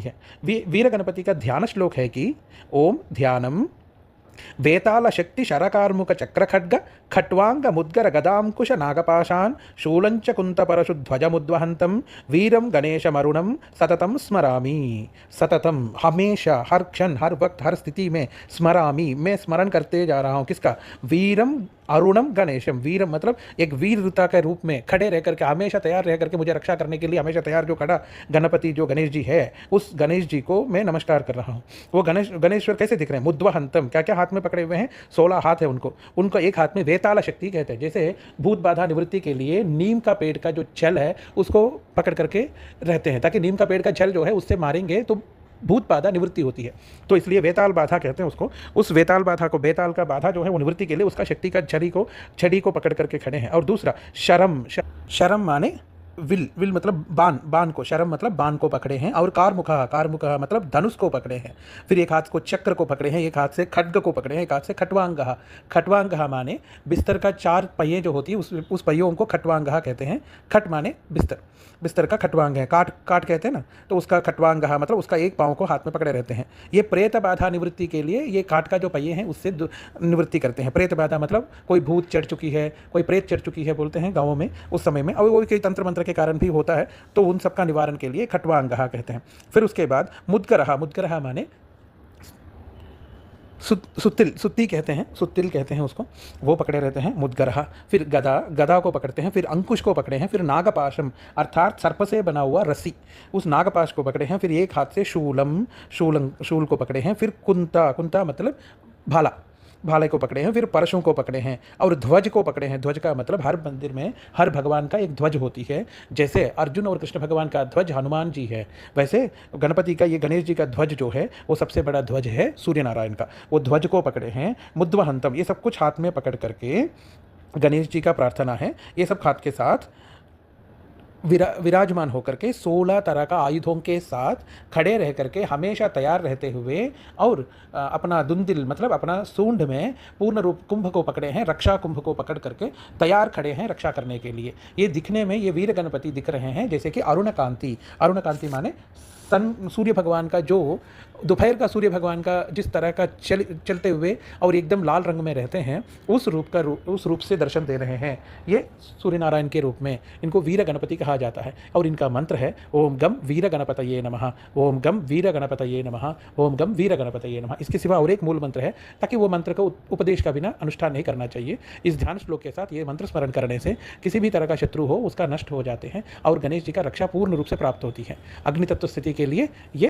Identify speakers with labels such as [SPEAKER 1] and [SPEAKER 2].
[SPEAKER 1] है। वीर गणपति का ध्यान श्लोक है कि ओम ध्यानम वेताल शक्ति शरकार्मुक चक्र खड्ग खट्वांग मुद्गर गदांकुश नागपाशान शूलंच कुंत परशु ध्वजमुद्वहंतम वीरम गणेशमरुणम सततम स्मरामि। सततम हमेशा, हर क्षण, हर वक्त, हर स्थिति में स्मरामि, मैं स्मरण करते जा रहा हूँ। किसका? वीरम अरुणम गणेशम। वीरम मतलब एक वीरता के रूप में खड़े रह करके, हमेशा तैयार रह करके मुझे रक्षा करने के लिए हमेशा तैयार जो खड़ा गणपति, जो गणेश जी है, उस गणेश जी को मैं नमस्कार कर रहा हूँ। वो गणेश्वर कैसे दिख रहे हैं? मुद्वहंतम, क्या क्या हाथ में पकड़े हुए हैं? 16 हाथ है उनको एक हाथ में वेताल शक्ति कहते हैं। जैसे भूत बाधा निवृत्ति के लिए नीम का पेड़ का जो छल है उसको पकड़ करके रहते हैं, ताकि नीम का पेड़ का छल जो है उससे मारेंगे तो भूत बाधा निवृत्ति होती है, तो इसलिए वेताल बाधा कहते हैं उसको। उस वेताल बाधा को, वेताल का बाधा जो है वो निवृत्ति के लिए उसका शक्ति का छड़ी को पकड़ करके खड़े हैं। और दूसरा शरम, शरम माने विल मतलब बाण को, शरम मतलब बाण को पकड़े हैं। और कारमुखा मतलब धनुष को पकड़े हैं। फिर एक हाथ को चक्र को पकड़े हैं, एक हाथ से खड्ग को पकड़े हैं, एक हाथ से खट्वांगहा माने बिस्तर का 4 पहिए जो होती है उस पहियों को खट्वांगहा कहते हैं। खट माने बिस्तर का खट्वांग है, काट कहते हैं ना, तो उसका खट्वांगहा मतलब उसका एक पाँव को हाथ में पकड़े रहते हैं। ये प्रेत बाधा निवृत्ति के लिए ये काट का जो पहिए हैं उससे निवृत्ति करते हैं। प्रेत बाधा मतलब कोई भूत चढ़ चुकी है, कोई प्रेत चढ़ चुकी है बोलते हैं गाँवों में उस समय में, और वो कोई तंत्र मंत्र के कारण भी होता है, तो उन सबका निवारण के लिए खट्वांगहा कहते हैं। फिर उसके बाद मुद्गरहा माने सुत्ती कहते हैं, सुत्तिल कहते हैं उसको, वो पकड़े रहते हैं मुद्गरहा। फिर गदा को पकड़ते हैं, फिर अंकुश को पकड़े हैं, फिर नागपाशम अर्थात सर्प से बना हुआ रस्सी, उस नागपाश को पकड़े हैं। फिर एक हाथ से शूल को पकड़े हैं। फिर कुंता मतलब भाले को पकड़े हैं। फिर परशों को पकड़े हैं और ध्वज को पकड़े हैं। ध्वज का मतलब हर मंदिर में हर भगवान का एक ध्वज होती है। जैसे अर्जुन और कृष्ण भगवान का ध्वज हनुमान जी है, वैसे गणपति का, ये गणेश जी का ध्वज जो है वो सबसे बड़ा ध्वज है सूर्य नारायण का, वो ध्वज को पकड़े हैं। मुद्वहंतम, ये सब कुछ हाथ में पकड़ करके गणेश जी का प्रार्थना है। ये सब हाथ के साथ विराजमान होकर के 16 तरह का आयुधों के साथ खड़े रह करके हमेशा तैयार रहते हुए, और अपना दुंदिल मतलब अपना सूंड में पूर्ण रूप कुंभ को पकड़े हैं, रक्षा कुंभ को पकड़ करके तैयार खड़े हैं रक्षा करने के लिए। ये दिखने में ये वीर गणपति दिख रहे हैं जैसे कि अरुणकांति माने सूर्य भगवान का, जो दोपहर का सूर्य भगवान का जिस तरह का चलते हुए और एकदम लाल रंग में रहते हैं, उस रूप से दर्शन दे रहे हैं। ये सूर्य नारायण के रूप में इनको वीर गणपति कहा जाता है। और इनका मंत्र है ओम गम वीर गणपतये नमः, ओम गम वीर गणपतये नमः, ओम गम वीर गणपतये नमः। इसके सिवा और एक मूल मंत्र है, ताकि वो मंत्र का उपदेश का बिना अनुष्ठान नहीं करना चाहिए। इस ध्यान श्लोक के साथ ये मंत्र स्मरण करने से किसी भी तरह का शत्रु हो उसका नष्ट हो जाते हैं और गणेश जी का रक्षा पूर्ण रूप से प्राप्त होती है। अग्नि तत्व स्थिति के लिए ये